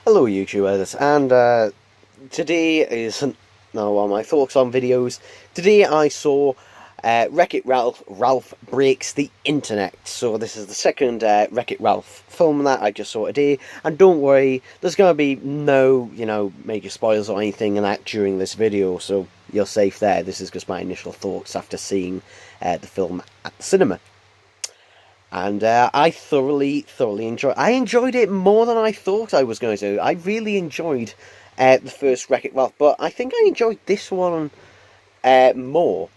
Hello YouTubers, and today is another one of my thoughts on videos. Today I saw Wreck-It Ralph, Ralph Breaks the Internet. So this is the second Wreck-It Ralph film that I just saw today. And don't worry, there's going to be no, major spoilers or anything in that during this video. So you're safe there. This is just my initial thoughts after seeing the film at the cinema. And I thoroughly enjoyed. I enjoyed it more than I thought I was going to. I really enjoyed the first Wreck-It Ralph, but I think I enjoyed this one more.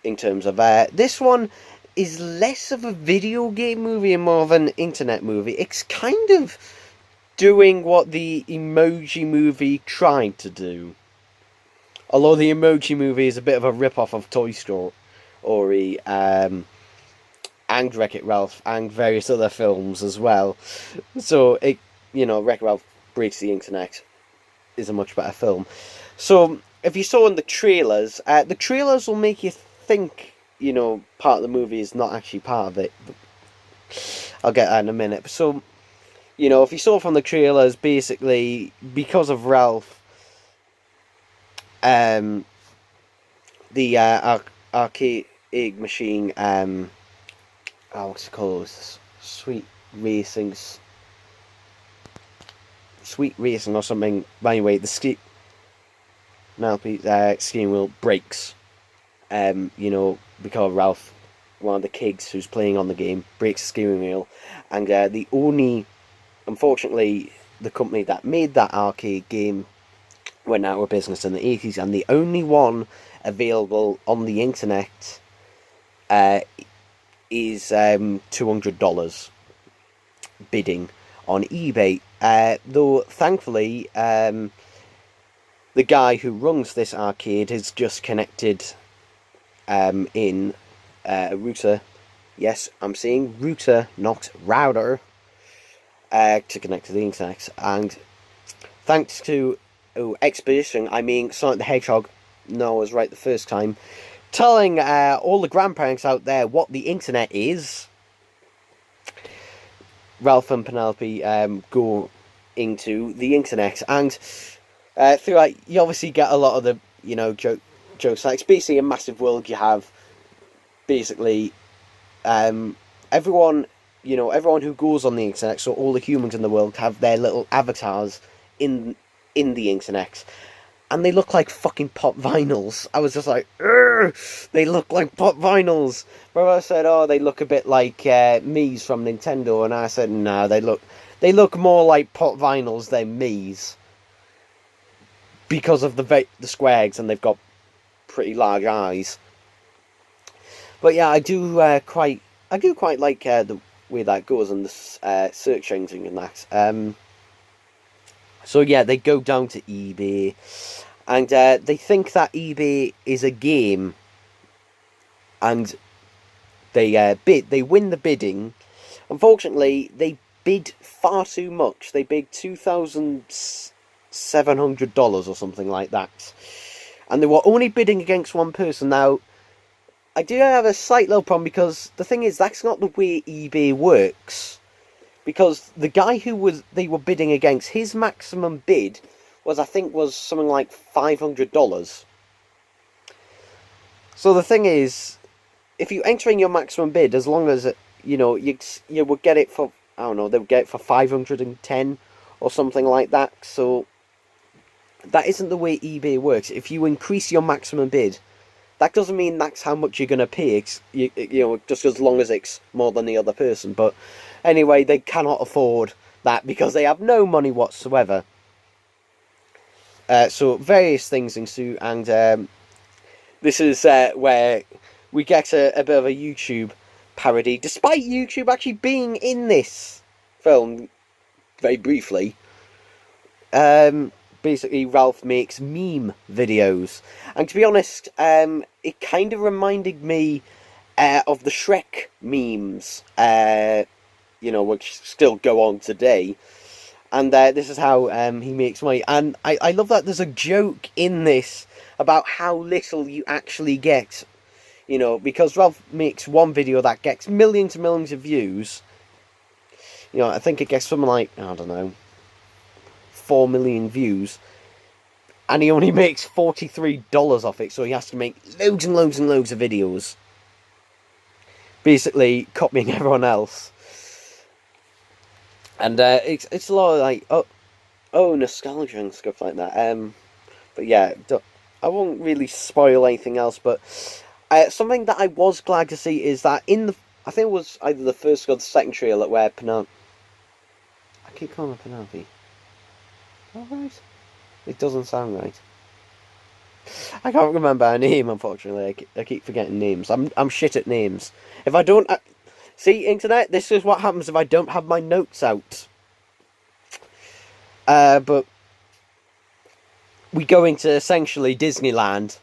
In terms of this one is less of a video game movie and more of an internet movie. It's kind of doing what the Emoji Movie tried to do. Although the Emoji Movie is a bit of a rip-off of Toy Story. And Wreck-It Ralph and various other films as well. So, Wreck-It Ralph Breaks the Internet is a much better film. So, if you saw in the trailers will make you think, part of the movie is not actually part of it. I'll get that in a minute. So, if you saw from the trailers, basically, because of Ralph, the arcade machine, what's it called? Sweet Racing or something. Anyway, the steering wheel breaks. Because Ralph, one of the kids who's playing on the game, breaks the steering wheel, and unfortunately, the company that made that arcade game went out of business in the 80s, and the only one available on the internet is $200 bidding on eBay. Though thankfully, the guy who runs this arcade has just connected in a router. Yes, I'm saying router, not router, to connect to the internet. And thanks to Expedition, I mean Sonic the Hedgehog, no, I was right the first time, telling all the grandparents out there what the internet is. Ralph and Penelope go into the internet, and throughout you obviously get a lot of the jokes. Like, it's basically a massive world. You have basically everyone who goes on the internet. So all the humans in the world have their little avatars in the internet. And they look like fucking pop vinyls. I was just like, urgh, they look like pop vinyls. Brother said, oh, they look a bit like Mii's from Nintendo. And I said, no, they look more like pop vinyls than Mii's. Because of the squares, and they've got pretty large eyes. But yeah, I do quite like the way that goes and the search engine and that. So yeah, they go down to eBay, and they think that eBay is a game, and they win the bidding. Unfortunately, they bid far too much. They bid $2,700 or something like that, and they were only bidding against one person. Now, I do have a slight little problem, because the thing is, that's not the way eBay works. Because the guy they were bidding against, his maximum bid was something like $500. So the thing is, if you enter in your maximum bid, as long as you would get it for, I don't know, they would get it for 510 or something like that. So that isn't the way eBay works. If you increase your maximum bid, that doesn't mean that's how much you're going to pay, just as long as it's more than the other person. But anyway, they cannot afford that because they have no money whatsoever. So various things ensue, and this is where we get a bit of a YouTube parody, despite YouTube actually being in this film very briefly. Basically, Ralph makes meme videos, and to be honest, it kind of reminded me of the Shrek memes, which still go on today. And this is how he makes money. And I love that there's a joke in this about how little you actually get, because Ralph makes one video that gets millions and millions of views. I think it gets something like, I don't know, 4 million views, and he only makes $43 off it, so he has to make loads and loads and loads of videos, basically copying everyone else. And it's a lot of like nostalgia and stuff like that. But yeah, I won't really spoil anything else. But something that I was glad to see is that I think it was either the first or the second trailer where Penelope. I keep calling her Penelope. Oh, right. It doesn't sound right. I can't remember her name, unfortunately. I keep forgetting names. I'm shit at names. If I don't see, internet, this is what happens if I don't have my notes out. But we go into essentially Disneyland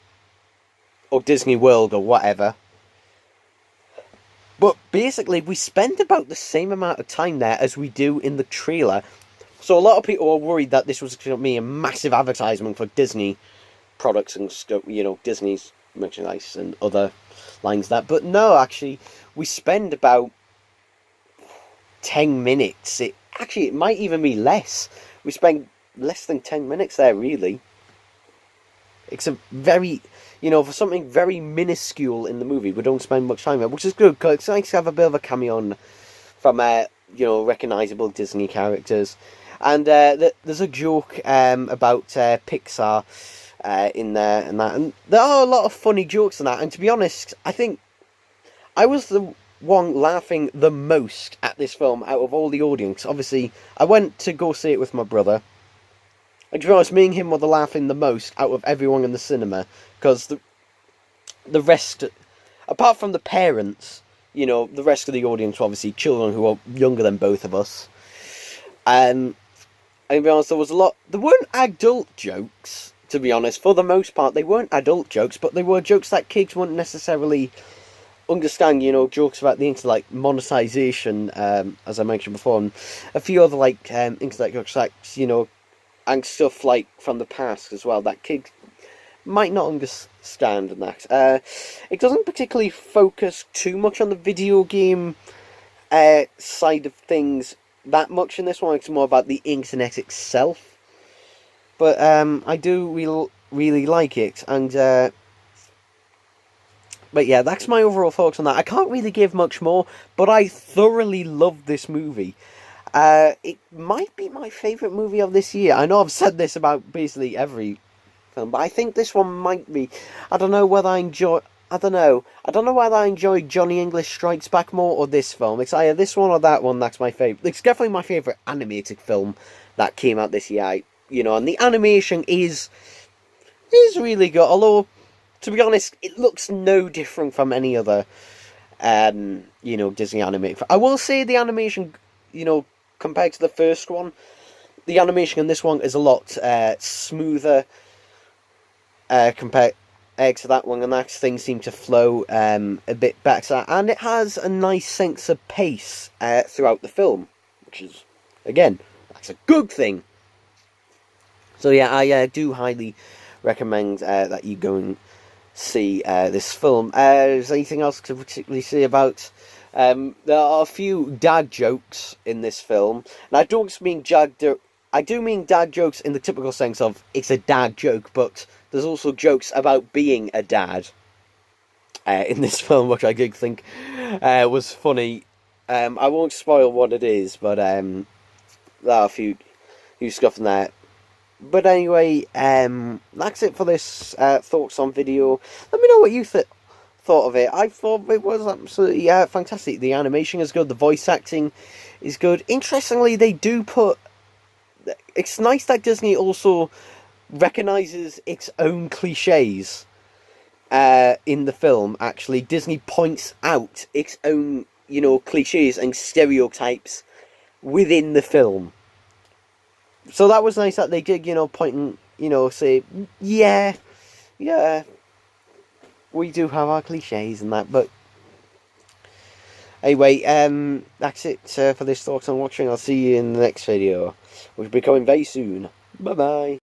or Disney World or whatever. But basically, we spend about the same amount of time there as we do in the trailer. So a lot of people are worried that this was going to be a massive advertisement for Disney products and stuff, you know, Disney's merchandise and other lines that. But no, actually, we spend about 10 minutes. It might even be less. We spend less than 10 minutes there, really. It's a very, you know, for something very minuscule in the movie, we don't spend much time there, which is good, because it's nice to have a bit of a cameo from, you know, recognisable Disney characters. And there's a joke about Pixar in there and that. And there are a lot of funny jokes in that. And to be honest, I think I was the one laughing the most at this film out of all the audience. Obviously, I went to go see it with my brother. And to be honest, me and him were the laughing the most out of everyone in the cinema. Because the rest, apart from the parents, you know, the rest of the audience were obviously children who are younger than both of us. And to be honest, there weren't adult jokes, to be honest. For the most part, they weren't adult jokes, but they were jokes that kids wouldn't necessarily understand, you know, jokes about the internet, like monetization, as I mentioned before, and a few other, like, internet jokes, like, you know, and stuff, like, from the past as well, that kids might not understand and that. It doesn't particularly focus too much on the video game side of things that much in this one. It's more about the internet itself. But I do really like it, and but yeah, that's my overall thoughts on that. I can't really give much more, but I thoroughly love this movie. It might be my favourite movie of this year. I know I've said this about basically every film, but I think this one might be. I don't know whether I enjoy Johnny English Strikes Back more or this film. It's either this one or that one. That's my favourite. It's definitely my favourite animated film that came out this year. You know, and the animation is really good. Although, to be honest, it looks no different from any other, you know, Disney animated. I will say the animation, you know, compared to the first one, the animation in this one is a lot smoother compared to that one, and that things seem to flow a bit better, and it has a nice sense of pace throughout the film, which is, again, that's a good thing. So yeah, I do highly recommend that you go and see this film. Is there anything else to particularly say about? There are a few dad jokes in this film, and I don't mean I do mean dad jokes in the typical sense of it's a dad joke, but there's also jokes about being a dad in this film, which I did think was funny. I won't spoil what it is, but there are a few stuff in there. But anyway, that's it for this thoughts on video. Let me know what you thought of it. I thought it was absolutely fantastic. The animation is good, the voice acting is good. Interestingly, they do put... It's nice that Disney also recognises its own cliches in the film, actually. Disney points out its own, you know, cliches and stereotypes within the film. So that was nice that they did, you know, point and, you know, say, yeah, we do have our cliches and that, but anyway, that's it for this Thoughts on Watching. I'll see you in the next video, which will be coming very soon. Bye-bye.